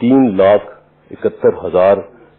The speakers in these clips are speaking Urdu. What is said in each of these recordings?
3,71,000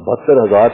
72,000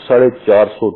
450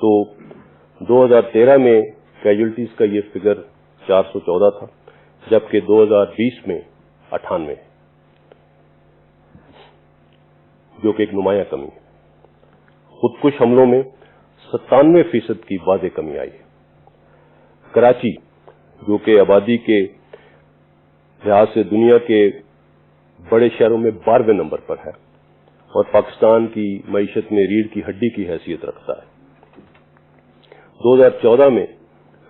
تو 2013 میں کیجولٹیز کا یہ فگر 414 تھا، جبکہ 2020 میں 98، جو کہ ایک نمایاں کمی ہے۔ خودکش حملوں میں 97% کی واضح کمی آئی ہے۔ کراچی، جو کہ آبادی کے لحاظ سے دنیا کے بڑے شہروں میں 12ویں نمبر پر ہے اور پاکستان کی معیشت میں ریڑھ کی ہڈی کی حیثیت رکھتا ہے، 2014 میں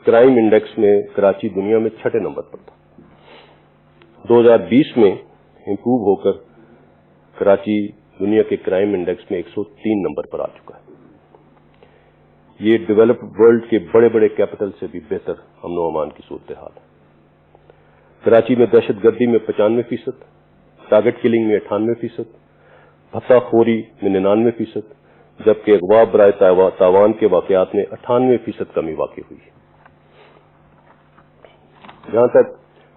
کرائم انڈیکس میں کراچی دنیا میں 6 نمبر پر تھا۔ 2020 میں امپروو ہو کر کراچی دنیا کے کرائم انڈیکس میں 103 نمبر پر آ چکا ہے۔ یہ ڈیولپڈ ورلڈ کے بڑے بڑے کیپٹل سے بھی بہتر امن و امان کی صورتحال ہے۔ کراچی میں دہشت گردی میں 95%، ٹارگٹ کلنگ میں 98%، بھتہ خوری میں 99%، جبکہ اغوا برائے تاوان کے واقعات میں 98% کمی واقع ہوئی ہے۔ جہاں تک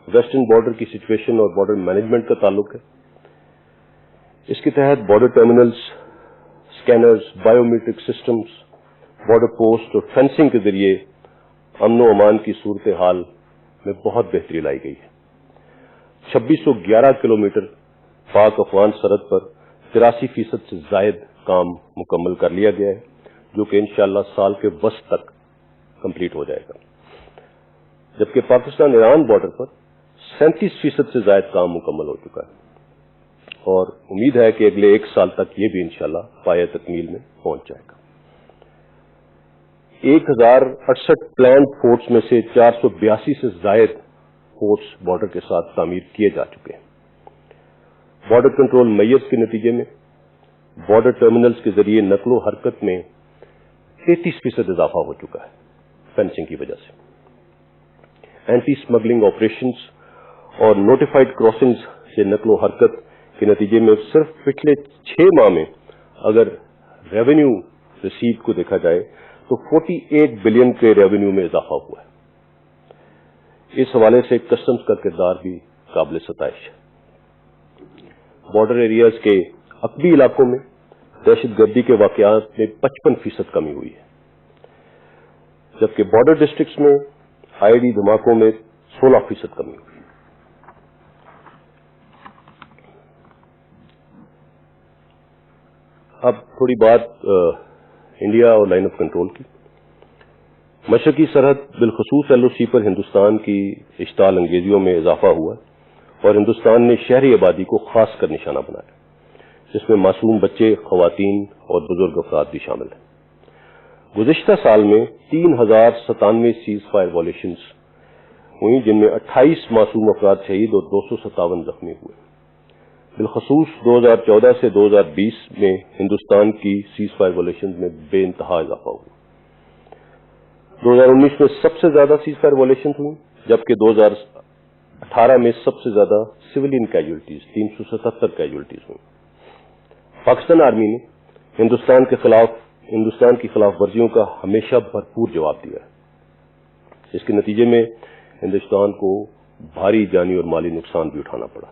ویسٹرن بارڈر کی سچویشن اور بارڈر مینجمنٹ کا تعلق ہے، اس کے تحت border terminals, scanners, biometric systems, border post اور فینسنگ کے ذریعے امن و امان کی صورتحال میں بہت بہتری لائی گئی ہے۔ 2611 کلومیٹر پاک افغان سرحد پر 83% سے زائد کام مکمل کر لیا گیا ہے، جو کہ انشاءاللہ سال کے وسط تک کمپلیٹ ہو جائے گا، جبکہ پاکستان ایران بارڈر پر 37% سے زائد کام مکمل ہو چکا ہے اور امید ہے کہ اگلے 1 سال تک یہ بھی انشاءاللہ پایہ تکمیل میں پہنچ جائے گا۔ 1068 پلانڈ فورٹس میں سے 482 سے زائد فورٹس بارڈر کے ساتھ تعمیر کیے جا چکے ہیں۔ بارڈر کنٹرول میئرز کے نتیجے میں بارڈر ٹرمینلز کے ذریعے نقل و حرکت میں 33% اضافہ ہو چکا ہے فینسنگ کی وجہ سے۔ اینٹی سمگلنگ آپریشنز اور نوٹیفائڈ کراسنگز سے نقل و حرکت کے نتیجے میں صرف پچھلے 6 ماہ میں اگر ریونیو ریسیو کو دیکھا جائے تو 48 بلین کے ریونیو میں اضافہ ہوا ہے۔ اس حوالے سے کسٹمز کا کردار بھی قابل ستائش ہے۔ بارڈر ایریاز کے عقبی علاقوں میں دہشت گردی کے واقعات میں 55% کمی ہوئی ہے، جبکہ بارڈر ڈسٹرکٹس میں آئی ڈی دھماکوں میں 16% کمی ہوئی ہے۔ اب تھوڑی بات انڈیا اور لائن آف کنٹرول کی۔ مشرقی سرحد بالخصوص ایل او سی پر ہندوستان کی اشتعال انگیزیوں میں اضافہ ہوا اور ہندوستان نے شہری آبادی کو خاص کر نشانہ بنایا، جس میں معصوم بچے، خواتین اور بزرگ افراد بھی شامل ہیں۔ گزشتہ سال میں 3097 سیز فائر وائلیشنز ہوئی، جن میں 28 معصوم افراد شہید اور 257 زخمی ہوئے۔ بالخصوص 2014 سے 2020 میں ہندوستان کی سیز فائر وائلیشنز میں بے انتہا اضافہ ہوا۔ 2019 میں سب سے زیادہ سیز فائر وائلیشنز ہوئی، جبکہ 2018 میں سب سے زیادہ سویلین کیجولٹیز 377 کیجولٹیز ہوئی۔ پاکستان آرمی نے ہندوستان کی خلاف ورزیوں کا ہمیشہ بھرپور جواب دیا ہے۔ اس کے نتیجے میں ہندوستان کو بھاری جانی اور مالی نقصان بھی اٹھانا پڑا۔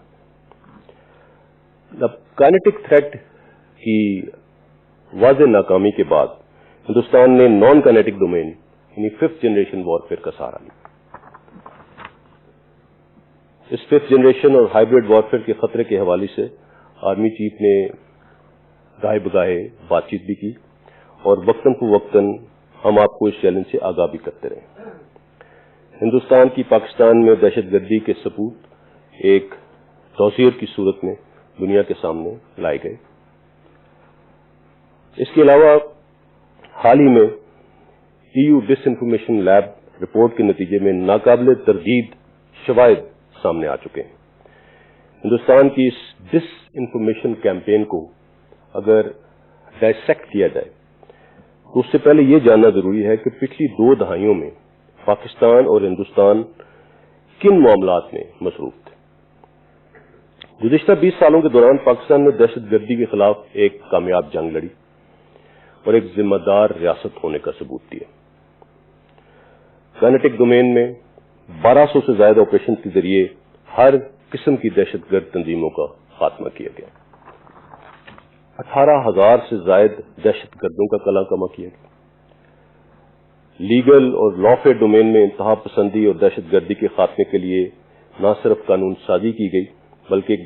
اب کائنیٹک تھریٹ کی واضح ناکامی کے بعد ہندوستان نے نان کائنیٹک ڈومین یعنی 5th جنریشن وارفیئر کا سہارا لیا۔ اس 5th جنریشن اور ہائیبرڈ وارفیئر کے خطرے کے حوالے سے آرمی چیف نے گاہے بگاہے بات چیت بھی کی اور وقتاً فوقتاً ہم آپ کو اس چیلنج سے آگاہ بھی کرتے رہے۔ ہندوستان کی پاکستان میں دہشت گردی کے ثبوت ایک ڈوزیر کی صورت میں دنیا کے سامنے لائے گئے۔ اس کے علاوہ حال ہی میں EU ڈس انفارمیشن لیب رپورٹ کے نتیجے میں ناقابل تردید شواہد سامنے آ چکے ہیں۔ ہندوستان کی اس ڈس انفارمیشن کیمپین کو اگر ڈائسیکٹ کیا جائے تو اس سے پہلے یہ جاننا ضروری ہے کہ پچھلی 2 دہائیوں میں پاکستان اور ہندوستان کن معاملات میں مصروف تھے۔ گزشتہ 20 سالوں کے دوران پاکستان نے دہشت گردی کے خلاف ایک کامیاب جنگ لڑی اور ایک ذمہ دار ریاست ہونے کا ثبوت دیا۔ کائنیٹک ڈومین میں 1200 سے زائد آپریشن کے ذریعے ہر قسم کی دہشت گرد تنظیموں کا خاتمہ کیا گیا۔ 18,000 سے زائد دہشت گردوں کا کلا کما کیا گیا۔ لیگل اور لافیئر ڈومین میں انتہا پسندی اور دہشت گردی کے خاتمے کے لیے نہ صرف قانون سازی کی گئی بلکہ ایک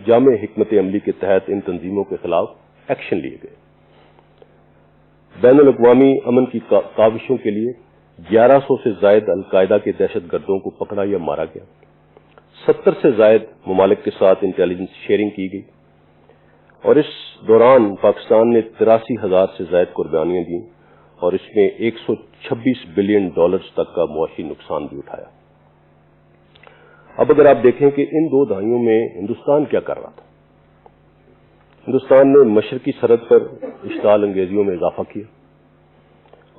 جامع حکمت عملی کے تحت ان تنظیموں کے خلاف ایکشن لیے گئے۔ بین الاقوامی امن کی کاوشوں کے لیے 1100 سے زائد القاعدہ کے دہشت گردوں کو پکڑا یا مارا گیا، 70 سے زائد ممالک کے ساتھ انٹیلیجنس شیئرنگ کی گئی، اور اس دوران پاکستان نے 83,000 سے زائد قربانیاں دیں اور اس میں $126 بلین تک کا معاشی نقصان بھی اٹھایا۔ اب اگر آپ دیکھیں کہ ان 2 دہائیوں میں ہندوستان کیا کر رہا تھا، ہندوستان نے مشرقی سرحد پر اشتعال انگیزیوں میں اضافہ کیا،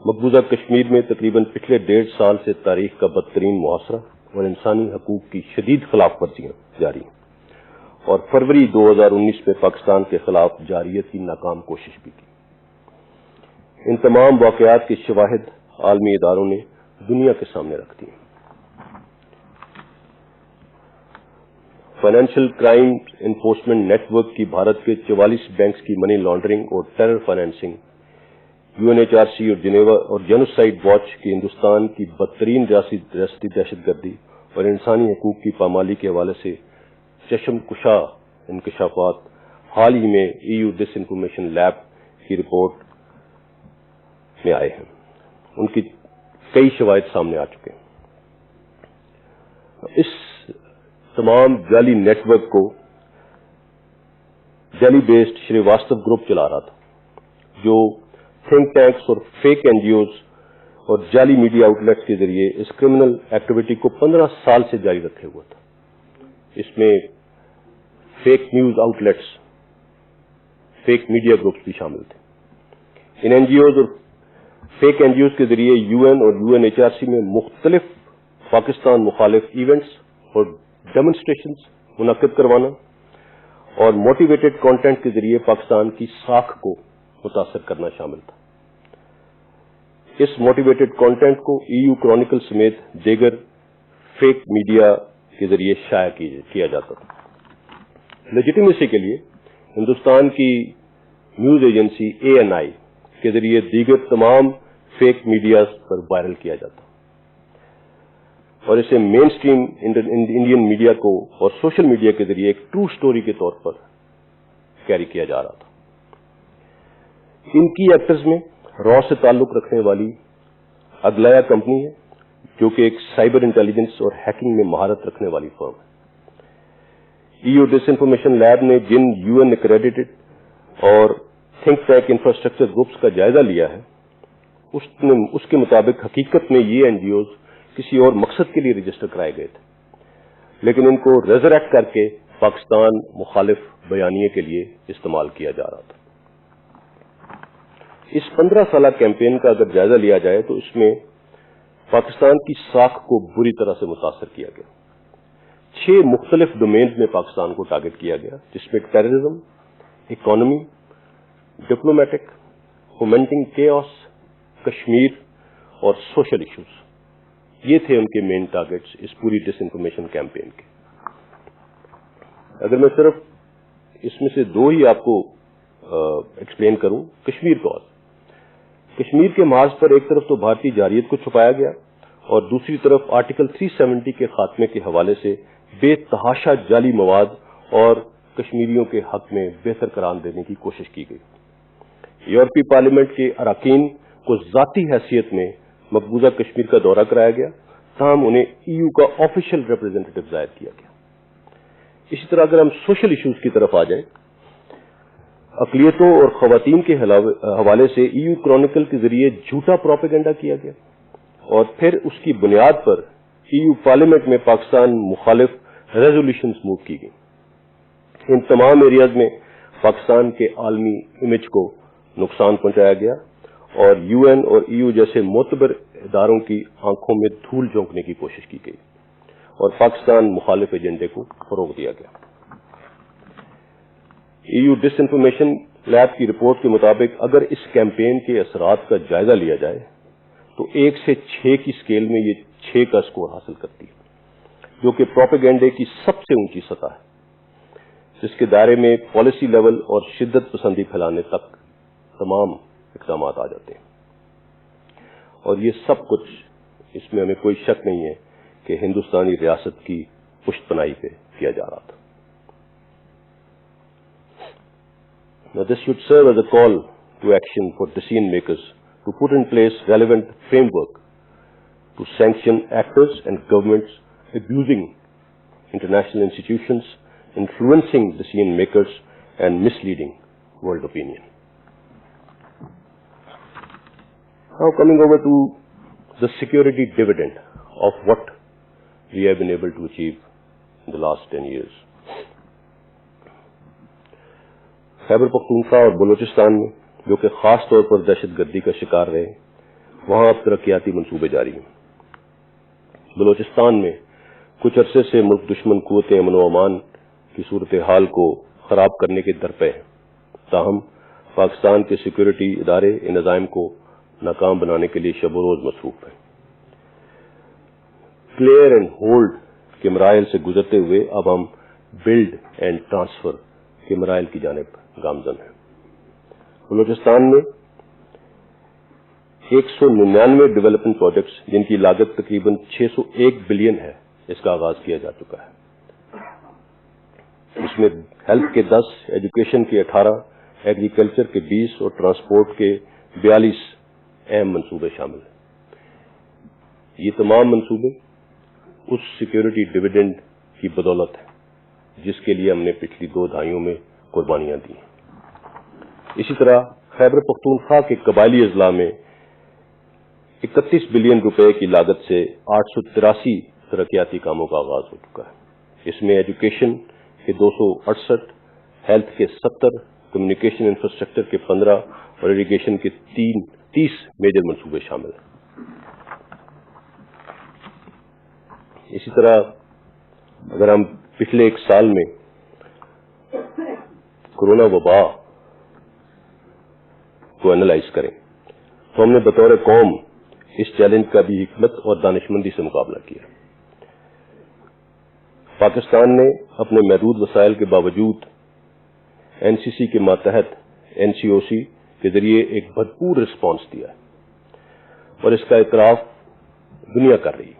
مقبوضہ کشمیر میں تقریباً پچھلے 1.5 سال سے تاریخ کا بدترین محاصرہ اور انسانی حقوق کی شدید خلاف ورزیاں جاری ہیں، اور فروری 2019 میں پاکستان کے خلاف جارحیت کی ناکام کوشش بھی کی۔ ان تمام واقعات کے شواہد عالمی اداروں نے دنیا کے سامنے رکھ دی ہیں۔ Financial crime enforcement network کی بھارت کے 44 بینکس کی منی لانڈرنگ اور ٹیرر فائنینسنگ، UNHRC اور جنیوا اور جینوسائیڈ واچ کی ہندوستان کی بدترین ریاستی دہشت گردی اور انسانی حقوق کی پامالی کے حوالے سے چشم کشا انکشافات حال ہی میں EU ڈس انفارمیشن لیب کی رپورٹ میں آئے ہیں۔ ان کی کئی شواہد سامنے آ چکے ہیں۔ اس تمام جعلی نیٹ ورک کو دہلی بیسڈ شری واستو گروپ چلا رہا تھا، جو تھنک ٹینکس اور فیک NGOs اور جعلی میڈیا آؤٹ لیٹس کے ذریعے اس کرمنل ایکٹیویٹی کو 15 سال سے جاری رکھے ہوا تھا۔ اس میں fake news out let's, fake media groups بھی شامل تھے۔ ان NGOs اور فیک NGOs کے ذریعے UN اور UNHRC میں مختلف پاکستان مخالف ایونٹس اور ڈیمونسٹریشنز منعقد کروانا اور موٹیویٹڈ کانٹینٹ کے ذریعے پاکستان کی ساکھ کو متاثر کرنا شامل تھا۔ اس موٹیویٹڈ کانٹینٹ کو EU کرونیکل سمیت دیگر فیک میڈیا کے ذریعے شائع کیا جاتا تھا۔ لیجیٹیمیسی کے لیے ہندوستان کی نیوز ایجنسی ANI کے ذریعے دیگر تمام فیک میڈیا پر وائرل کیا جاتا اور اسے مین سٹریم انڈین میڈیا کو اور سوشل میڈیا کے ذریعے ایک ٹرو سٹوری کے طور پر کیری کیا جا رہا تھا۔ ان کی ایکٹرز میں را سے تعلق رکھنے والی اگلایا کمپنی ہے، جو کہ ایک سائبر انٹیلیجنس اور ہیکنگ میں مہارت رکھنے والی فرم ہے۔ EU ڈس انفارمیشن لیب نے جن UN ایکریڈیٹڈ اور تھنک ٹینک انفراسٹرکچر گروپس کا جائزہ لیا ہے، اس کے مطابق حقیقت میں یہ NGOs کسی اور مقصد کے لیے رجسٹر کرائے گئے تھے، لیکن ان کو ریزریکٹ کر کے پاکستان مخالف بیانیے کے لیے استعمال کیا جا رہا تھا۔ اس 15 سالہ کیمپین کا اگر جائزہ لیا جائے تو اس میں پاکستان کی ساکھ کو بری طرح سے متاثر کیا گیا۔ 6 مختلف ڈومینز میں پاکستان کو ٹارگٹ کیا گیا، جس میں terrorism, economy, diplomatic, fomenting chaos, Kashmir اور سوشل ایشوز۔ یہ تھے ان کے مین ٹارگٹس اس پوری ڈس انفارمیشن کیمپین کے۔ اگر میں صرف اس میں سے 2 ہی آپ کو ایکسپلین کروں، کشمیر کا، کشمیر کے محاذ پر ایک طرف تو بھارتی جارحیت کو چھپایا گیا اور دوسری طرف آرٹیکل 370 کے خاتمے کے حوالے سے بے تحاشا جعلی مواد اور کشمیریوں کے حق میں بہتر قرار دینے کی کوشش کی گئی۔ یورپی پارلیمنٹ کے اراکین کو ذاتی حیثیت میں مقبوضہ کشمیر کا دورہ کرایا گیا، تاہم انہیں EU کا آفیشیل ریپرزینٹیٹو ظاہر کیا گیا۔ اسی طرح اگر ہم سوشل ایشوز کی طرف آ جائیں، اقلیتوں اور خواتین کے حوالے سے EU کرونیکل کے ذریعے جھوٹا پروپیگنڈا کیا گیا اور پھر اس کی بنیاد پر EU پارلیمنٹ میں پاکستان مخالف ریزولوشنز موو کی گئی۔ ان تمام ایریاز میں پاکستان کے عالمی امیج کو نقصان پہنچایا گیا اور UN اور EU جیسے معتبر اداروں کی آنکھوں میں دھول جھونکنے کی کوشش کی گئی اور پاکستان مخالف ایجنڈے کو فروغ دیا گیا۔ EU ڈس انفارمیشن لیب کی رپورٹ کے مطابق اگر اس کیمپین کے اثرات کا جائزہ لیا جائے تو 1 سے 6 کی سکیل میں یہ 6 کا سکور حاصل کرتی ہے، جو کہ پروپیگنڈے کی سب سے اونچی سطح ہے، جس کے دائرے میں پالیسی لیول اور شدت پسندی پھیلانے تک تمام اقدامات آ جاتے ہیں۔ اور یہ سب کچھ اس میں ہمیں کوئی شک نہیں ہے کہ ہندوستانی ریاست کی پشت پناہی پہ کیا جا رہا تھا. Now this should serve as a call to action for decision makers to put in place relevant framework to sanction actors and governments abusing international institutions, influencing decision makers and misleading world opinion. Now coming over to the security dividend of what we have been able to achieve in the last 10 years. Khyber Pakhtunkhwa اور بلوچستان میں جو کہ خاص طور پر دہشت گردی کا شکار رہے وہاں اب ترقیاتی منصوبے جاری ہیں. بلوچستان میں کچھ عرصے سے ملک دشمن قوت امن و امان کی صورتحال کو خراب کرنے کے درپے ہیں. تاہم پاکستان کے سیکورٹی ادارے ان عزائم کو ناکام بنانے کے لیے شب و روز مصروف ہیں. کلیئر اینڈ ہولڈ کے مراحل سے گزرتے ہوئے اب ہم بلڈ اینڈ ٹرانسفر کے مراحل کی جانب گامزن ہیں. بلوچستان میں 199 ڈیولپمنٹ پروجیکٹس جن کی لاگت تقریباً 601 بلین ہے اس کا آغاز کیا جا چکا ہے. اس میں ہیلتھ کے 10، ایجوکیشن کے 18، ایگریکلچر کے 20 اور ٹرانسپورٹ کے 42 اہم منصوبے شامل ہیں. یہ تمام منصوبے اس سیکورٹی ڈویڈنڈ کی بدولت ہے جس کے لیے ہم نے پچھلی 2 دہائیوں میں قربانیاں دی ہیں. اسی طرح خیبر پختونخوا کے قبائلی اضلاع میں 31 بلین روپے کی لاگت سے 883 ترقیاتی کاموں کا آغاز ہو چکا ہے. اس میں ایجوکیشن کے 268، ہیلتھ کے 70، کمیونیکیشن انفراسٹرکچر کے 15 اور اریگیشن کے 30 میجر منصوبے شامل ہیں. اسی طرح اگر ہم پچھلے 1 سال میں کورونا وبا کو اینالائز کریں تو ہم نے بطور قوم اس چیلنج کا بھی حکمت اور دانشمندی سے مقابلہ کیا. پاکستان نے اپنے محدود وسائل کے باوجود NCC کے ماتحت NCOC کے ذریعے ایک بھرپور رسپانس دیا اور اس کا اعتراف دنیا کر رہی ہے.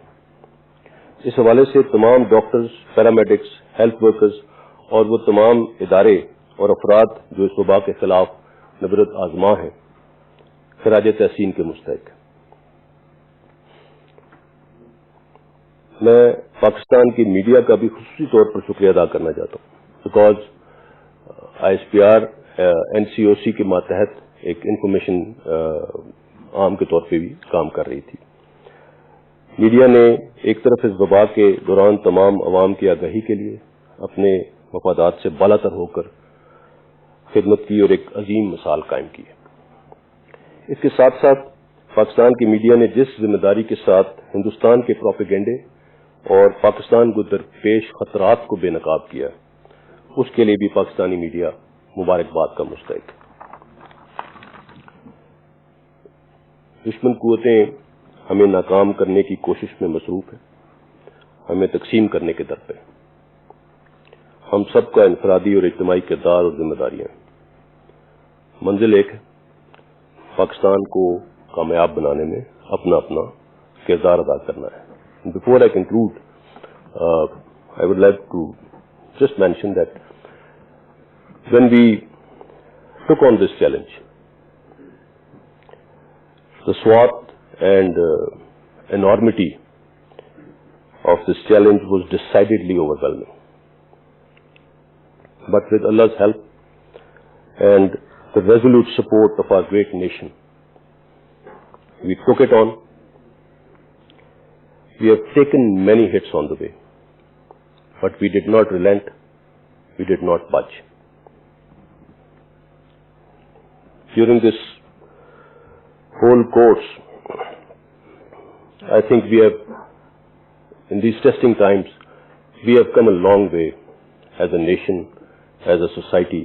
اس حوالے سے تمام ڈاکٹرز، پیرامیڈکس، ہیلتھ ورکرز اور وہ تمام ادارے اور افراد جو اس وبا کے خلاف نبرد آزما ہیں خراج تحسین کے مستحق. میں پاکستان کی میڈیا کا بھی خصوصی طور پر شکریہ ادا کرنا چاہتا ہوں بیکاز ISPR NCOC کے ماتحت ایک انفارمیشن عام کے طور پہ بھی کام کر رہی تھی. میڈیا نے ایک طرف اس وبا کے دوران تمام عوام کی آگاہی کے لیے اپنے مفادات سے بالاتر ہو کر خدمت کی اور ایک عظیم مثال قائم کی ہے. اس کے ساتھ ساتھ پاکستان کی میڈیا نے جس ذمہ داری کے ساتھ ہندوستان کے پروپیگنڈے اور پاکستان کو درپیش خطرات کو بے نقاب کیا اس کے لیے بھی پاکستانی میڈیا مبارکباد کا مستحق ہے. دشمن قوتیں ہمیں ناکام کرنے کی کوشش میں مصروف ہیں، ہمیں تقسیم کرنے کے در پہ. ہم سب کا انفرادی اور اجتماعی کردار اور ذمہ داریاں ہیں. منزل ایک ہے، پاکستان کو کامیاب بنانے میں اپنا کردار ادا کرنا ہے. Before I conclude, I would like to just mention that when we took on this challenge, the SWAT and enormity of this challenge was decidedly overwhelming. But with Allah's help and the resolute support of our great nation, we took it on. We have taken many hits on the way, but we did not relent, we did not budge. During this whole course, I think we have, in these testing times, we have come a long way as a nation, as a society,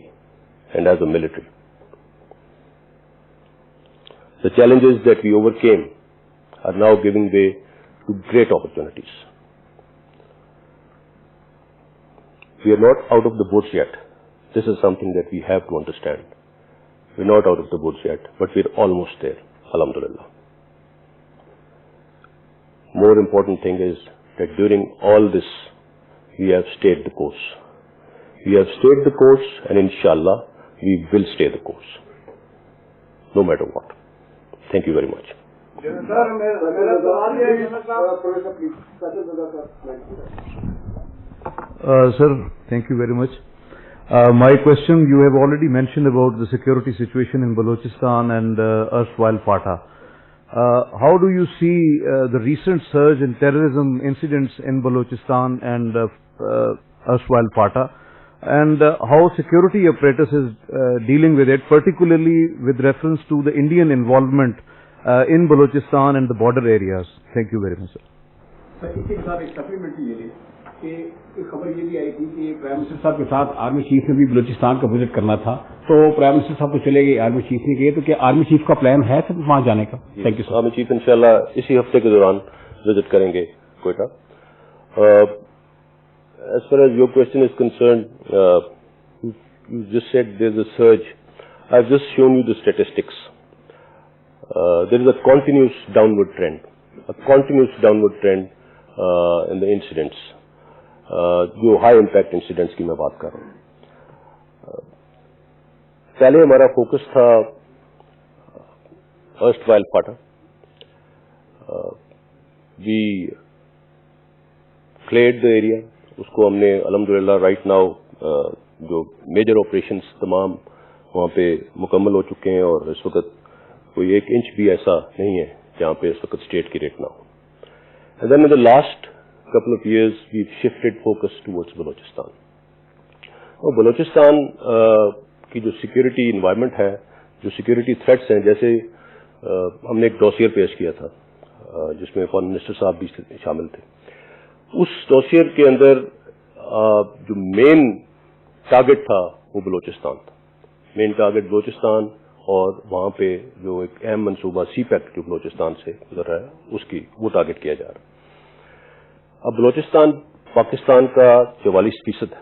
and as a military. The challenges that we overcame are now giving way to great opportunities. We are not out of the woods yet. This is something that we have to understand. We are not out of the woods yet, but we are almost there. Alhamdulillah. more important thing is that during all this, we have stayed the course. We have stayed the course, and inshallah, we will stay the course, no matter what. Thank you very much. Sir, thank you very much. My question, you have already mentioned about the security situation in Balochistan and erstwhile FATA. How do you see the recent surge in terrorism incidents in Balochistan and erstwhile FATA, and how security apparatus is dealing with it, particularly with reference to the Indian involvement in Balochistan and the border areas? Thank you very much, sir. اس کے ساتھ ایک سپلیمنٹ یہ ہے کہ ایک خبر یہ بھی آئی تھی کہ پرائم منسٹر صاحب کے ساتھ آرمی چیف نے بھی بلوچستان کا وزٹ کرنا تھا, تو پرائم منسٹر صاحب تو چلے گئے, آرمی چیف نے گئے, تو کیا آرمی چیف کا پلان ہے سر وہاں جانے کا؟ Thank you sir. Army chief انشاءاللہ اسی ہفتے کے دوران وزٹ کریں گے Quetta. As far as your question is concerned, you just said there's a surge. I've just shown you the statistics. There is a continuous downward trend in the incidents. جو ہائی امپیکٹ انسیڈنٹس کی میں بات کر رہا ہوں. پہلے ہمارا فوکس تھا erstwhile FATA. We cleared the area. اس کو ہم نے الحمدللہ رائٹ ناؤ جو میجر آپریشنس تمام وہاں پہ مکمل ہو چکے ہیں, اور اس وقت کوئی 1 انچ بھی ایسا نہیں ہے جہاں پہ اس وقت اسٹیٹ کی ریٹ نہ ہو. And then in the last couple of years, we've shifted focus towards Balochistan. اور بلوچستان کی جو سیکورٹی انوائرمنٹ ہے, جو سیکورٹی تھریٹس ہیں, جیسے ہم نے ایک ڈوسیئر پیش کیا تھا جس میں فارن منسٹر صاحب بھی شامل تھے. اس ڈوسیئر کے اندر جو مین ٹارگٹ تھا وہ بلوچستان تھا. مین ٹارگٹ بلوچستان, اور وہاں پہ جو ایک اہم منصوبہ سی پیک جو بلوچستان سے گزر رہا ہے اس کی وہ ٹارگٹ کیا جا رہا ہے. اب بلوچستان پاکستان کا 44% ہے,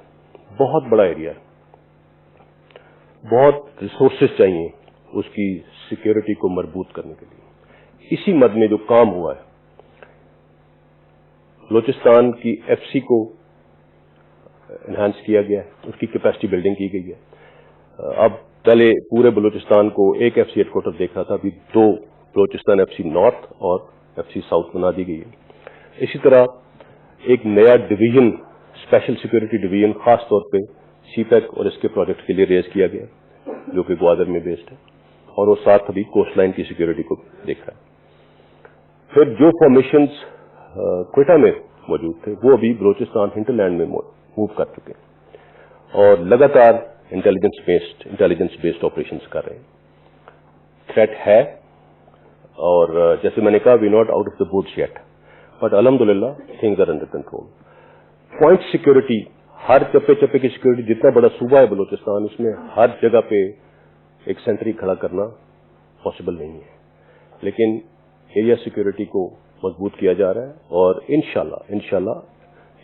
بہت بڑا ایریا ہے, بہت ریسورسز چاہیے اس کی سیکورٹی کو مربوط کرنے کے لیے. اسی مد میں جو کام ہوا ہے, بلوچستان کی ایف سی کو انہانس کیا گیا ہے, اس کی کیپیسٹی بلڈنگ کی گئی ہے. اب پہلے پورے بلوچستان کو ایک ایف سی ہیڈ کوارٹر دیکھ رہا تھا, ابھی 2 بلوچستان ایف سی نارتھ اور ایف سی ساؤتھ بنا دی گئی ہے. اسی طرح ایک نیا ڈویژن, اسپیشل سیکورٹی ڈویژن خاص طور پہ سی پیک اور اس کے پروجیکٹ کے لیے ریز کیا گیا, جو کہ گوادر میں بیسڈ ہے, اور وہ ساتھ ابھی کوسٹ لائن کی سیکورٹی کو دیکھ رہا ہے. پھر جو فارمیشنز کوئٹہ میں موجود تھے وہ ابھی بلوچستان ہنٹرلینڈ میں موو کر چکے ہیں اور لگاتار انٹیلیجنس بیسڈ آپریشنز کر رہے ہیں. تھریٹ ہے, اور جیسے میں نے کہا we not out of the woods yet, but الحمدللہ things are under control. Point security, ہر چپے چپے کی سیکورٹی, جتنا بڑا صوبہ ہے بلوچستان اس میں ہر جگہ پہ ایک سینٹری کھڑا کرنا پاسبل نہیں ہے, لیکن ایریا سیکورٹی کو مضبوط کیا جا رہا ہے, اور انشاءاللہ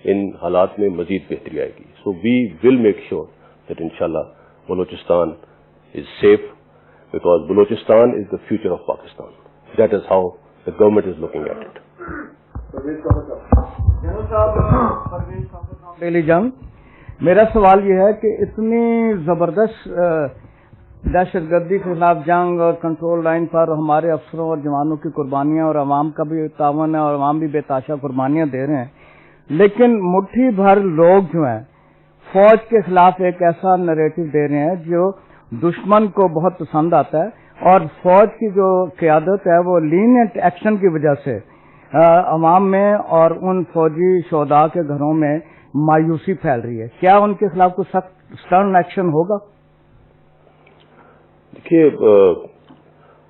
ان حالات میں مزید بہتری آئے گی. So we will make sure that انشاءاللہ Balochistan is safe, because Balochistan is the future of Pakistan. That is how the government is looking at it. Daily Jang, میرا سوال یہ ہے کہ اتنی زبردست دہشت گردی کے خلاف جنگ اور کنٹرول لائن پر ہمارے افسروں اور جوانوں کی قربانیاں اور عوام کا بھی تعاون ہے اور عوام بھی بے تحاشا قربانیاں دے رہے ہیں, لیکن مٹھی بھر لوگ جو ہیں فوج کے خلاف ایک ایسا نریٹو دے رہے ہیں جو دشمن کو بہت پسند آتا ہے, اور فوج کی جو قیادت ہے وہ لینئنٹ ایکشن کی وجہ سے عوام میں اور ان فوجی شہداء کے گھروں میں مایوسی پھیل رہی ہے. کیا ان کے خلاف کوئی سخت سٹرن ایکشن ہوگا؟ دیکھیے,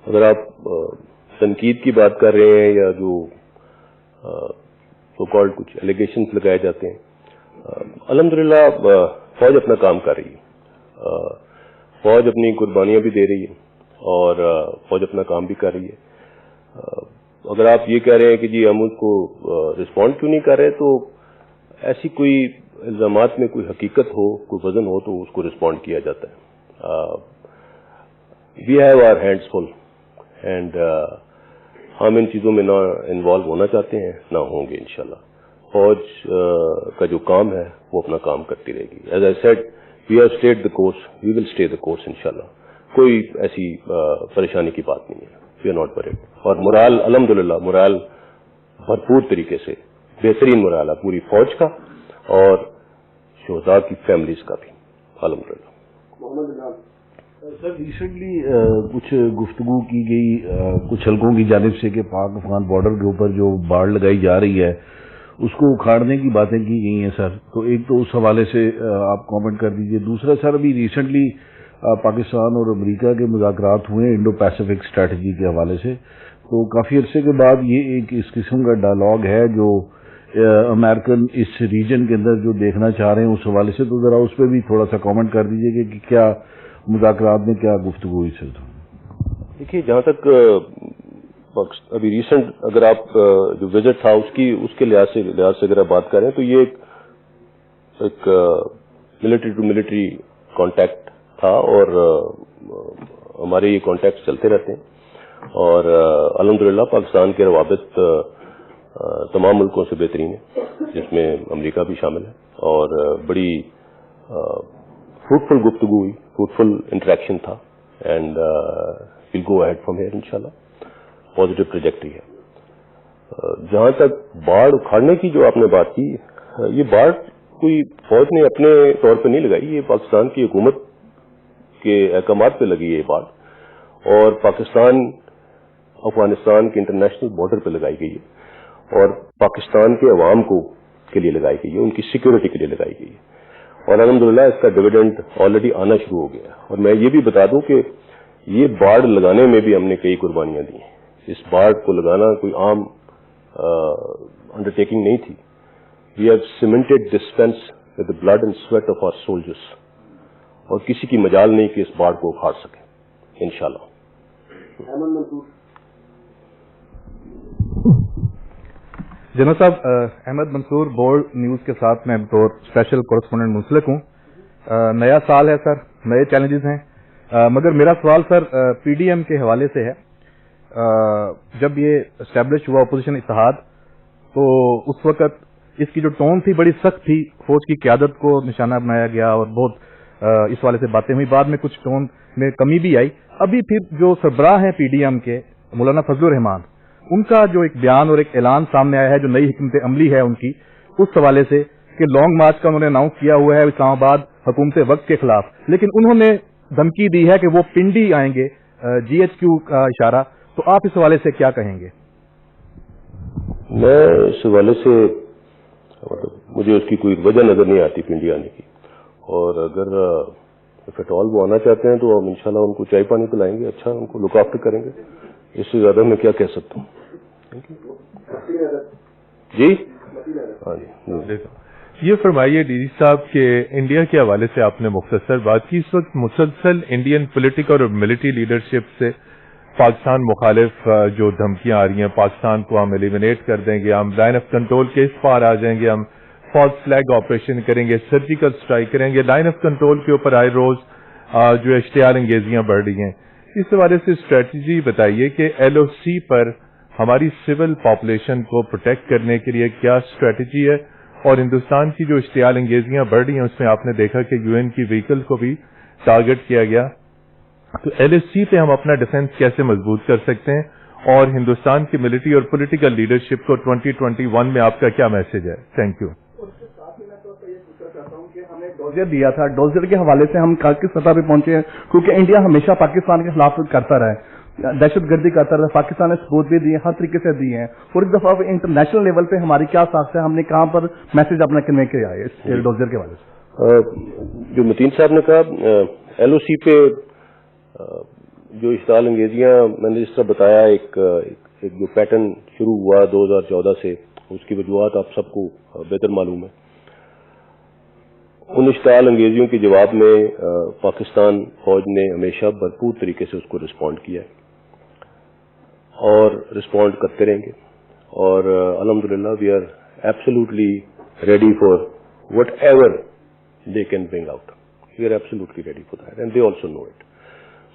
اگر آپ تنقید کی بات کر رہے ہیں یا جو سو کالڈ کچھ ایلیگیشنز لگائے جاتے ہیں, الحمدللہ فوج اپنا کام کر رہی ہے, فوج اپنی قربانیاں بھی دے رہی ہے اور فوج اپنا کام بھی کر رہی ہے. اگر آپ یہ کہہ رہے ہیں کہ جی ہم اس کو رسپونڈ کیوں نہیں کر رہے, تو ایسی کوئی الزامات میں کوئی حقیقت ہو, کوئی وزن ہو تو اس کو رسپونڈ کیا جاتا ہے. We have our hands full, and ہم ان چیزوں میں نہ انوالو ہونا چاہتے ہیں، نہ ہوں گے انشاءاللہ. فوج کا جو کام ہے وہ اپنا کام کرتی رہے گی. As I said we have stayed the course, we will stay the course انشاءاللہ. کوئی ایسی پریشانی کی بات نہیں ہے. We are not worried. اور مرال الحمدللہ مرال بھرپور طریقے سے، بہترین مرال ہے پوری فوج کا اور شہداء کی فیملیز کا بھی الحمدللہ. سر ریسنٹلی کچھ گفتگو کی گئی کچھ حلقوں کی جانب سے کہ پاک افغان بارڈر کے اوپر جو باڑ لگائی جا رہی ہے اس کو اکھاڑنے کی باتیں کی گئی ہیں سر. تو ایک تو اس حوالے سے آپ کامنٹ کر دیجئے. دوسرا سر ابھی ریسنٹلی پاکستان اور امریکہ کے مذاکرات ہوئے انڈو پیسیفک اسٹریٹجی کے حوالے سے. تو کافی عرصے کے بعد یہ ایک اس قسم کا ڈائلاگ ہے جو امریکن اس ریجن کے اندر جو دیکھنا چاہ رہے ہیں اس حوالے سے. تو ذرا اس پہ بھی تھوڑا سا کامنٹ کر دیجئے کہ کیا مذاکرات میں کیا گفتگو ہوئی سر. دیکھیے جہاں تک ابھی ریسنٹ اگر آپ جو وزٹ تھا اس کے لحاظ سے اگر آپ بات کریں تو یہ ایک ملٹری ٹو ملٹری کانٹیکٹ تھا اور ہمارے یہ کانٹیکٹ چلتے رہتے ہیں اور الحمدللہ پاکستان کے روابط تمام ملکوں سے بہترین ہے جس میں امریکہ بھی شامل ہے اور بڑی فروٹفل گفتگو ہوئی، فروٹفل انٹریکشن تھا and we'll go ahead from here انشاءاللہ. پازیٹو ٹریجیکٹری ہے. جہاں تک باڑ اکھاڑنے کی جو آپ نے بات کی، یہ باڑ کوئی فوج نے اپنے طور پہ نہیں لگائی، یہ پاکستان کی حکومت کے احکامات پہ لگی ہے یہ باڑ اور پاکستان افغانستان کے انٹرنیشنل بارڈر پہ لگائی گئی ہے اور پاکستان کے عوام کے لیے لگائی گئی ہے، ان کی سیکورٹی کے لیے لگائی گئی ہے اور الحمدللہ اس کا ڈویڈنڈ آلریڈی آنا شروع ہو گیا. اور میں یہ بھی بتا دوں کہ یہ باڑ لگانے میں بھی ہم نے کئی قربانیاں دی ہیں. اس باڑ کو لگانا کوئی عام انڈرٹیکنگ نہیں تھی. We have cemented this fence with the blood and sweat of our soldiers اور کسی کی مجال نہیں کہ اس باڑ کو اکھاڑ سکے انشاءاللہ. جناب صاحب، احمد منصور بورڈ نیوز کے ساتھ میں بطور اسپیشل کورسپونڈنٹ منسلک ہوں. نیا سال ہے سر، نئے چیلنجز ہیں، مگر میرا سوال سر پی ڈی ایم کے حوالے سے ہے. جب یہ اسٹیبلش ہوا اپوزیشن اتحاد تو اس وقت اس کی جو ٹون تھی بڑی سخت تھی، فوج کی قیادت کو نشانہ بنایا گیا اور بہت اس والے سے باتیں ہوئی. بعد میں کچھ ٹون میں کمی بھی آئی. ابھی پھر جو سربراہ ہیں پی ڈی ایم کے مولانا فضل الرحمان، ان کا جو ایک بیان اور ایک اعلان سامنے آیا ہے جو نئی حکمت عملی ہے ان کی، اس حوالے سے کہ لانگ مارچ کا انہوں نے اناؤنس کیا ہوا ہے اسلام آباد حکومت وقت کے خلاف، لیکن انہوں نے دھمکی دی ہے کہ وہ پنڈی آئیں گے، جی ایچ کیو کا اشارہ. تو آپ اس حوالے سے کیا کہیں گے؟ میں اس حوالے سے مجھے اس کی کوئی وجہ نظر نہیں آتی پنڈی آنے کی، اور اگر فٹال وہ آنا چاہتے ہیں تو ہم انشاءاللہ ان کو چائے پانی پلائیں گے، اچھا ان کو لک آفٹر کریں گے. اس سے زیادہ میں کیا کہہ سکتا ہوں. جی ہاں جی یہ فرمائیے ڈی جی صاحب کہ انڈیا کے حوالے سے آپ نے مختصر بات کی. اس وقت مسلسل انڈین پولیٹیکل اور ملٹری لیڈرشپ سے پاکستان مخالف جو دھمکیاں آ رہی ہیں، پاکستان کو ہم ایلیمنیٹ کر دیں گے، ہم لائن آف کنٹرول کے اس پار آ جائیں گے، ہم فالس فلیگ آپریشن کریں گے، سرجیکل اسٹرائک کریں گے، لائن آف کنٹرول کے اوپر آئے روز جو اشتعال انگیزیاں بڑھ رہی ہیں. اس حوالے سے اسٹریٹجی بتائیے کہ ایل او سی پر ہماری سول پاپولیشن کو پروٹیکٹ کرنے کے لیے کیا اسٹریٹجی ہے، اور ہندوستان کی جو اشتعال انگیزیاں بڑھ رہی ہیں اس میں آپ نے دیکھا کہ یو این کی وہیکل کو بھی ٹارگٹ کیا گیا. تو ایل ایس سی پہ ہم اپنا ڈیفنس کیسے مضبوط کر سکتے ہیں، اور ہندوستان کی ملٹری اور پولیٹیکل لیڈرشپ کو 2021 میں آپ کا کیا میسج ہے؟ Thank you. ڈوزر دیا تھا، ڈوزر کے حوالے سے ہم کس سطح پہ پہنچے ہیں، کیونکہ انڈیا ہمیشہ پاکستان کے خلاف کرتا رہا ہے، دہشت گردی کرتا رہا. پاکستان نے ثبوت بھی دیے، ہر طریقے سے دیے ہیں، اور ایک دفعہ انٹرنیشنل لیول پہ ہماری کیا ساخت ہے، ہم نے کہاں پر میسج اپنا کنوے کیا ہے اس ڈوزر کے حوالے سے؟ جو متین صاحب نے کہا ایل او سی پہ جو اشتعال انگیزیاں میں نے جس طرح بتایا ایک جو پیٹرن شروع ہوا 2014 سے، اس کی وجوہات آپ سب کو بہتر معلوم ہے. ان اشتعال انگیزیوں کے جواب میں پاکستان فوج نے ہمیشہ بھرپور طریقے سے اس کو رسپونڈ کیا ہے اور رسپونڈ کرتے رہیں گے، اور الحمدللہ we are absolutely ready for whatever they can bring out. We are absolutely ready for that and they also know it.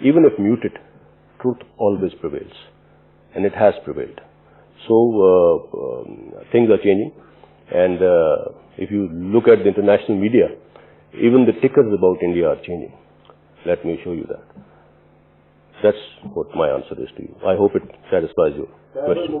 even if muted, truth always prevails, and it has prevailed. So things are changing, and if you look at the international media, even the tickers about India are changing. Let me show you that. That's what my answer is to you. I hope it satisfies your question.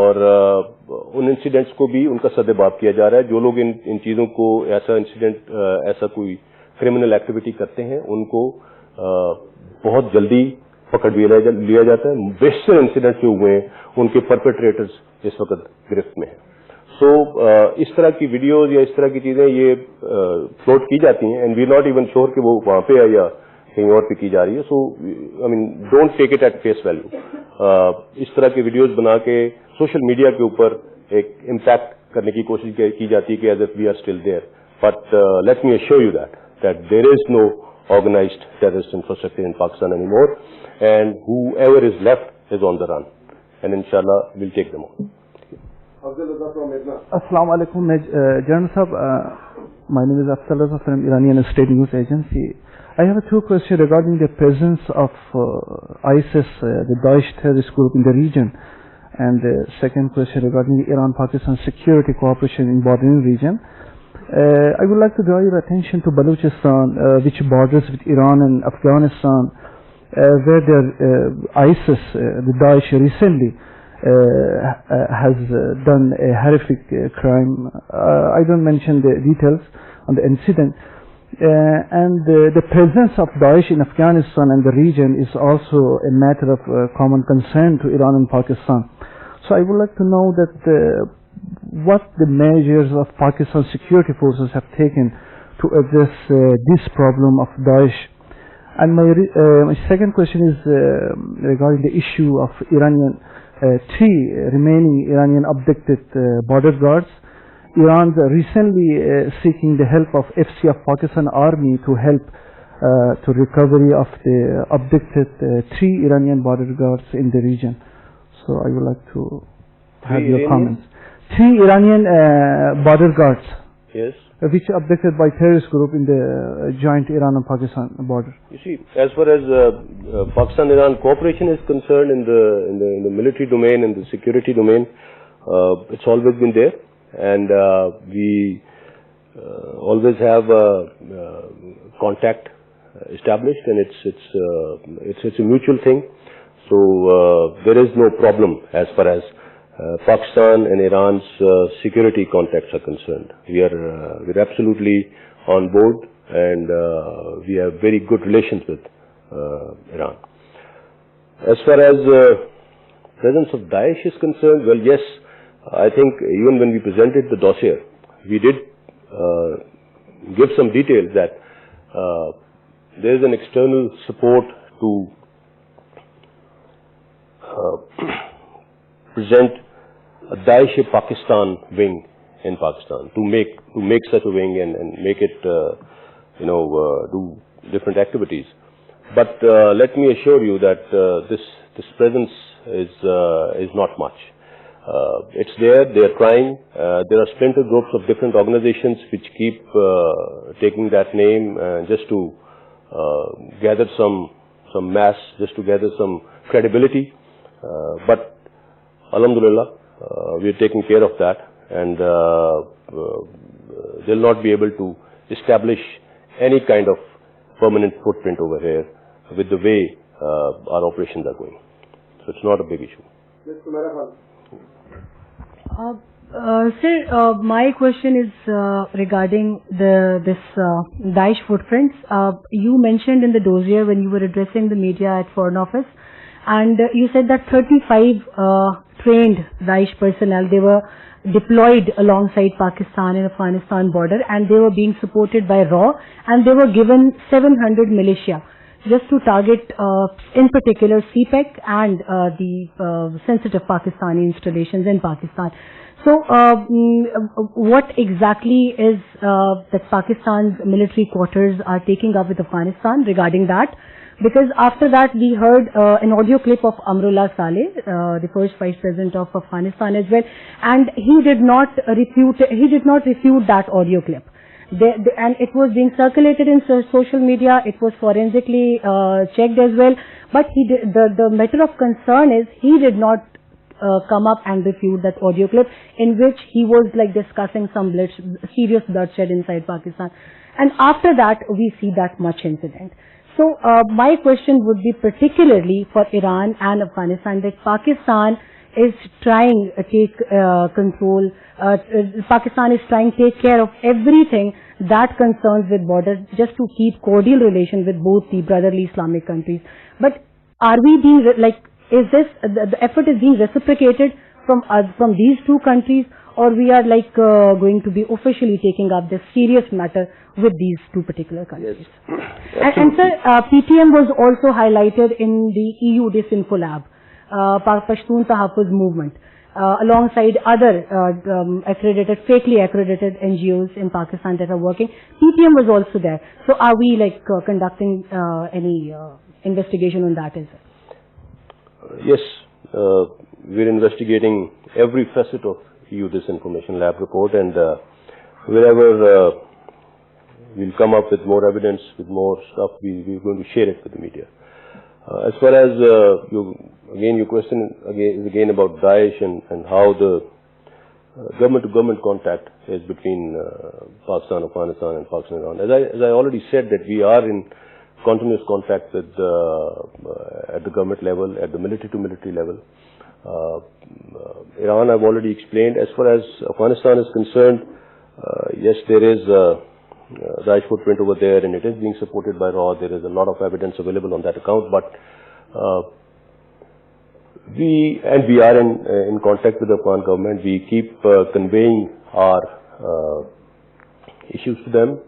اور ان انسیڈنٹس کو بھی ان کا سدباب کیا جا رہا ہے. جو لوگ ان چیزوں کو ایسا انسیڈنٹ ایسا کوئی کرمنل ایکٹیویٹی کرتے ہیں ان کو بہت جلدی پکڑ لیا جاتا ہے. بیشتر انسیڈنٹ جو ہوئے ہیں ان کے پرپیٹریٹرز اس وقت گرفت میں ہیں. سو اس طرح کی ویڈیوز یا اس طرح کی چیزیں یہ فلوٹ کی جاتی ہیں and we not even sure کہ وہ وہاں پہ ہے یا کہیں اور پہ کی جا رہی ہے. So I mean don't take it at face value. اس طرح کی ویڈیوز بنا کے سوشل میڈیا کے اوپر ایک امپیکٹ کرنے کی کوشش کی جاتی ہے کہ as if we are still there. But let me assure you that there is no organized terrorist infrastructure in Pakistan anymore, and whoever is left is on the run, and inshallah we'll take them on. Assalamu alaikum, General Sahab. My name is Afzal Raza from Iranian State News Agency. I have two questions regarding the presence of ISIS, the Daesh terrorist group in the region, and the second question regarding the Iran-Pakistan security cooperation in bordering region. I would like to draw your attention to Balochistan, which borders with Iran and Afghanistan, where ISIS, the Daesh, recently has done a horrific crime. I don't mention the details on the incident. And the presence of Daesh in Afghanistan and the region is also a matter of common concern to Iran and Pakistan. So I would like to know that what the measures of Pakistan security forces have taken to address this problem of Daesh. And my second question is regarding the issue of three remaining Iranian abducted border guards. Iran recently seeking the help of FC of Pakistan Army to help to recovery of the abducted three Iranian border guards in the region. So I would like to have your comments. Three Iranian border guards, yes, which are abducted by terrorist group in the joint Iran and Pakistan border. You see, as far as Pakistan-Iran cooperation is concerned in the military domain and the security domain, it's always been there, and we always have contact established, and it's a mutual thing. So there is no problem as far as Pakistan and Iran's security contacts are concerned. We're absolutely on board, and we have very good relations with Iran. As far as presence of Daesh is concerned, well, yes, I think even when we presented the dossier, we did give some details that there is an external support to present a Daesh Pakistan wing in Pakistan, to make such a wing and make it do different activities. But let me assure you that this presence is not much. It's there. They are trying. There are splinter groups of different organizations which keep taking that name just to gather some mass, just to gather some credibility. But alhamdulillah, we are taking care of that, and they'll not be able to establish any kind of permanent footprint over here with the way our operations are going. So it's not a big issue. Sir, my question is regarding this Daesh footprints. You mentioned in the dossier when you were addressing the media at Foreign Office, and you said that 35 trained Daesh personnel, they were deployed alongside Pakistan and Afghanistan border, and they were being supported by RAW, and they were given 700 militia just to target in particular CPEC and the sensitive Pakistani installations in Pakistan. So what exactly is that Pakistan's military quarters are taking up with Afghanistan regarding that? Because after that we heard an audio clip of Amrullah Saleh, the first Vice President of Afghanistan as well, and he did not refute that audio clip. And it was being circulated in social media, it was forensically checked as well, but the matter of concern is he did not come up and refute that audio clip in which he was like discussing some serious bloodshed inside Pakistan. And after that we see that much incident. So my question would be particularly for Iran and Afghanistan, that Pakistan is trying to take control. Pakistan is trying to take care of everything that concerns with border, just to keep cordial relation with both the brotherly Islamic countries. But are we being is this the effort is being reciprocated from these two countries, or we are going to be officially taking up this serious matter with these two particular countries? Yes. And sir, PTM was also highlighted in the EU Disinfo Lab, Pashtun Tahaffuz movement, alongside other fakely accredited NGOs in Pakistan that are working. PTM was also there. So are we conducting any investigation on that as well? Yes, we're investigating every facet of EU Disinformation Lab report, and wherever we'll come up with more evidence, with more stuff, we're going to share it with the media. As far as your question is again about Daesh and how the government-to-government contact is between Pakistan, Afghanistan, and Pakistan and Iran. As I already said, that we are in continuous contact with at the government level, at the military-to-military level. Iran, I've already explained. As far as Afghanistan is concerned, yes, there is Daesh footprint over there, and it is being supported by RAW. There is a lot of evidence available on that account, but we are in contact with the Afghan government. We keep conveying our issues to them,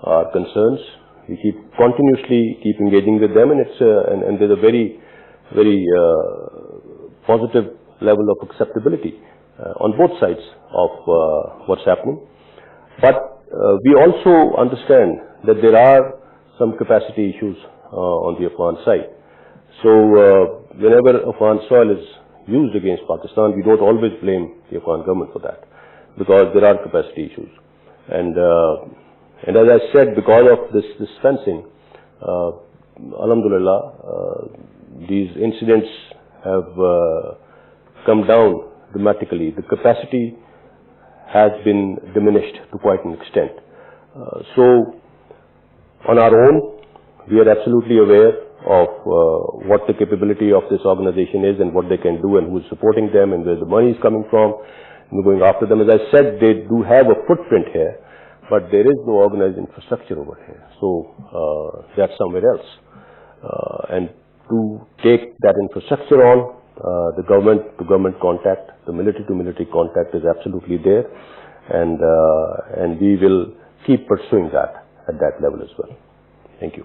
our concerns. We continuously keep engaging with them, and and there's a very positive level of acceptability on both sides of what's happening. But we also understand that there are some capacity issues on the Afghan side. So whenever Afghan soil is used against Pakistan, we don't always blame the Afghan government for that, because there are capacity issues. And as I said, because of this fencing, alhamdulillah, these incidents have come down dramatically. The capacity has been diminished to quite an extent. So on our own, we are absolutely aware of what the capability of this organization is and what they can do and who is supporting them and where the money is coming from. And we're going after them. As I said, they do have a footprint here, but there is no organized infrastructure over here. So that's somewhere else. And to take that infrastructure on, the government-to-government contact, the military-to-military contact is absolutely there, and we will keep pursuing that at that level as well. Thank you.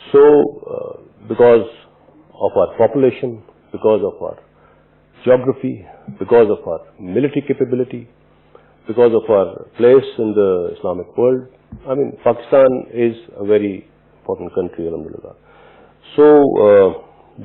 So because of our population, because of our geography, because of our military capability, because of our place in the Islamic world, I mean, Pakistan is a very important country, alhamdulillah. So,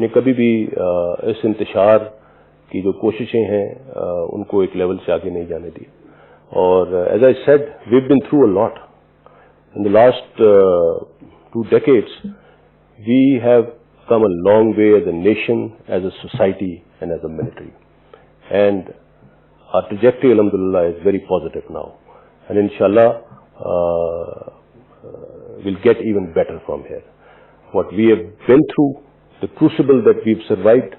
نے کبھی بھی اس انتشار کی جو کوششیں ہیں ان کو ایک لیول سے آگے نہیں جانے دی. اور as I said we have been through a lot in the last 2 decades. We have come a long way as a nation, as a society and as a military, and our trajectory alhamdulillah is very positive now, and inshallah we'll get even better from here. What we have been through, the crucible that we've survived,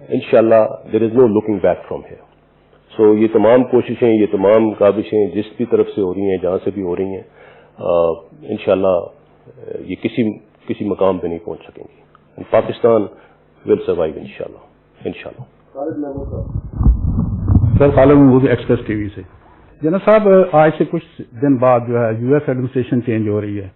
inshallah there is no looking back from here. So یہ تمام کوششیں, یہ تمام کاوشیں جس بھی طرف سے ہو رہی ہیں, جہاں سے بھی ہو رہی ہیں, انشاءاللہ یہ کسی مقام پہ نہیں پہنچ سکیں گی. پاکستان ول سروائیو انشاءاللہ. سر خالد محمود ایکسپریس ٹی وی سے. جناب صاحب, آج سے کچھ دن بعد جو ہے یو ایس ایڈمنسٹریشن چینج ہو رہی ہے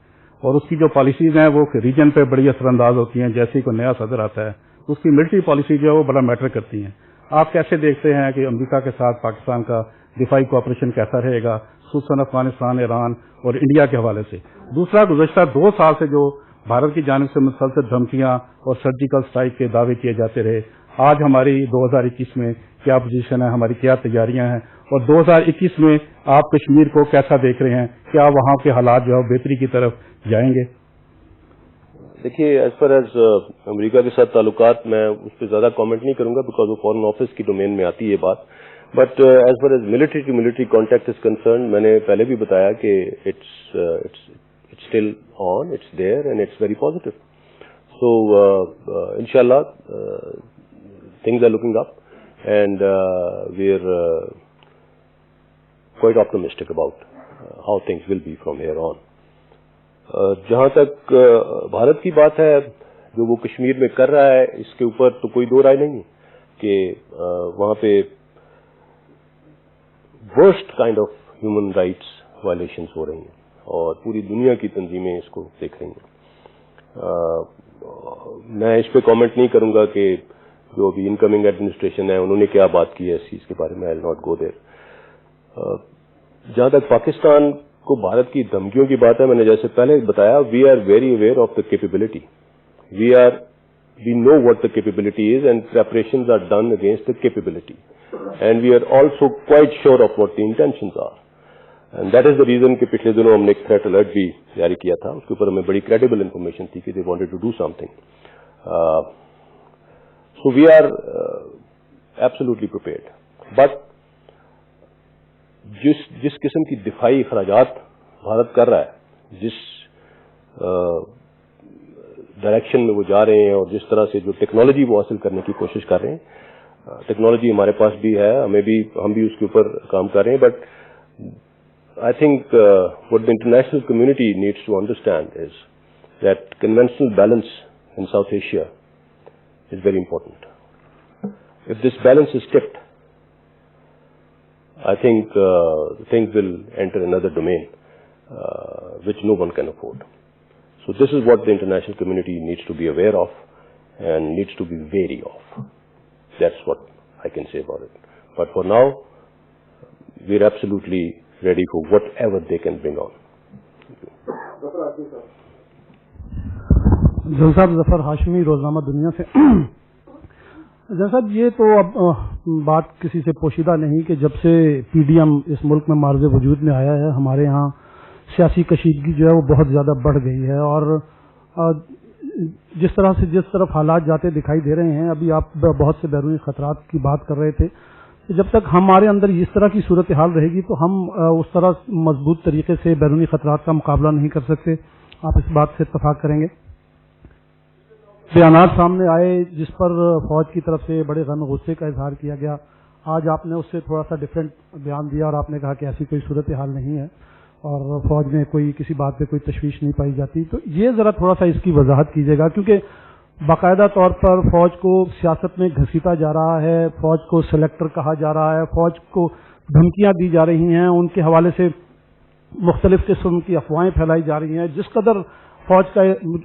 اور اس کی جو پالیسیز ہیں وہ ریجن پہ بڑی اثر انداز ہوتی ہیں. جیسے ہی کوئی نیا صدر آتا ہے تو اس کی ملٹری پالیسی جو ہے وہ بڑا میٹر کرتی ہیں. آپ کیسے دیکھتے ہیں کہ امریکہ کے ساتھ پاکستان کا دفاعی کوآپریشن کیسا رہے گا, خصوصاً افغانستان, ایران اور انڈیا کے حوالے سے؟ دوسرا, گزشتہ 2 سال سے جو بھارت کی جانب سے مسلسل دھمکیاں اور سرجیکل اسٹرائک کے دعوے کیے جاتے رہے, آج ہماری 2021 میں کیا پوزیشن ہے, ہماری کیا تیاریاں ہیں, اور 2021 میں آپ کشمیر کو کیسا دیکھ رہے ہیں؟ کیا وہاں کے حالات جو ہے بہتری کی طرف جائیں گے؟ دیکھیے, ایز پر ایز امریکہ کے ساتھ تعلقات, میں اس پہ زیادہ کامنٹ نہیں کروں گا بیکاز وہ فارن آفس کی ڈومین میں آتی ہے یہ بات. But as far as military to military contact is concerned, میں نے پہلے بھی بتایا کہ it's still on, it's there and it's very positive. So inshallah things are looking up and we're quite optimistic about how things will be from here on. جہاں تک بھارت کی بات ہے, جو وہ کشمیر میں کر رہا ہے اس کے اوپر تو کوئی دو رائے نہیں ہے کہ وہاں پہ worst kind of human rights violations ہو رہی ہیں اور پوری دنیا کی تنظیمیں اس کو دیکھ رہی ہیں. میں اس پہ کامنٹ نہیں کروں گا کہ جو ابھی انکمنگ ایڈمنسٹریشن ہے انہوں نے کیا بات کی ہے اس چیز کے بارے میں. آئی ول ناٹ گو دیر. جہاں تک پاکستان کو بھارت کی دھمکیوں کی بات ہے, میں نے جیسے پہلے بتایا, we are very aware of the capability. We know what the capability is and preparations are done against the capability and we are also quite sure of what the intentions are. And that is the reason کہ پچھلے دنوں ہم نے ایک تھریٹ الرٹ بھی جاری کیا تھا, اس کے اوپر ہمیں بڑی کریڈیبل انفارمیشن تھی کہ they wanted to do something. So we are absolutely prepared. But جس قسم کی دفاعی اخراجات بھارت کر رہا ہے, جس ڈائریکشن میں وہ جا رہے ہیں اور جس طرح سے جو ٹیکنالوجی وہ حاصل کرنے کی کوشش کر رہے ہیں, ٹیکنالوجی ہمارے پاس بھی ہے, ہم بھی اس کے اوپر کام کر رہے ہیں. But I think what the international community needs to understand is that conventional balance in South Asia is very important. If this balance is tipped, I think things will enter another domain which no one can afford. So this is what the international community needs to be aware of and needs to be wary of. That's what I can say about it. But for now, we're absolutely ready for whatever they can bring on. جل صاحب, ظفر ہاشمی, روزنامہ دنیا سے. جل صاحب, یہ تو اب بات کسی سے پوشیدہ نہیں کہ جب سے پی ڈی ایم اس ملک میں معرض وجود میں آیا ہے, ہمارے ہاں سیاسی کشیدگی جو ہے وہ بہت زیادہ بڑھ گئی ہے. اور جس طرح سے جس طرف حالات جاتے دکھائی دے رہے ہیں, ابھی آپ بہت سے بیرونی خطرات کی بات کر رہے تھے, جب تک ہمارے اندر اس طرح کی صورتحال رہے گی تو ہم اس طرح مضبوط طریقے سے بیرونی خطرات کا مقابلہ نہیں کر سکتے. آپ اس بات سے اتفاق کریں گے؟ بیانات سامنے آئے جس پر فوج کی طرف سے بڑے غم غصے کا اظہار کیا گیا, آج آپ نے اس سے تھوڑا سا ڈفرینٹ بیان دیا اور آپ نے کہا کہ ایسی کوئی صورتحال نہیں ہے اور فوج میں کوئی کسی بات پہ کوئی تشویش نہیں پائی جاتی. تو یہ ذرا تھوڑا سا اس کی وضاحت کیجیے گا, کیونکہ باقاعدہ طور پر فوج کو سیاست میں گھسیٹا جا رہا ہے, فوج کو سلیکٹر کہا جا رہا ہے, فوج کو دھمکیاں دی جا رہی ہیں, ان کے حوالے سے مختلف قسم کی افواہیں پھیلائی جا رہی ہیں. جس قدر فوج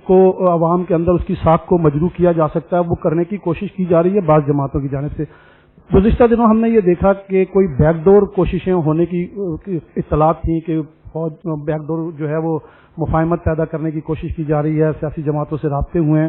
کو عوام کے اندر اس کی ساکھ کو مجروح کیا جا سکتا ہے وہ کرنے کی کوشش کی جا رہی ہے بعض جماعتوں کی جانب سے. گزشتہ دنوں ہم نے یہ دیکھا کہ کوئی بیک ڈور کوششیں ہونے کی اطلاعات تھیں کہ فوج بیک ڈور جو ہے وہ مفاہمت پیدا کرنے کی کوشش کی جا رہی ہے, سیاسی جماعتوں سے رابطے ہوئے ہیں.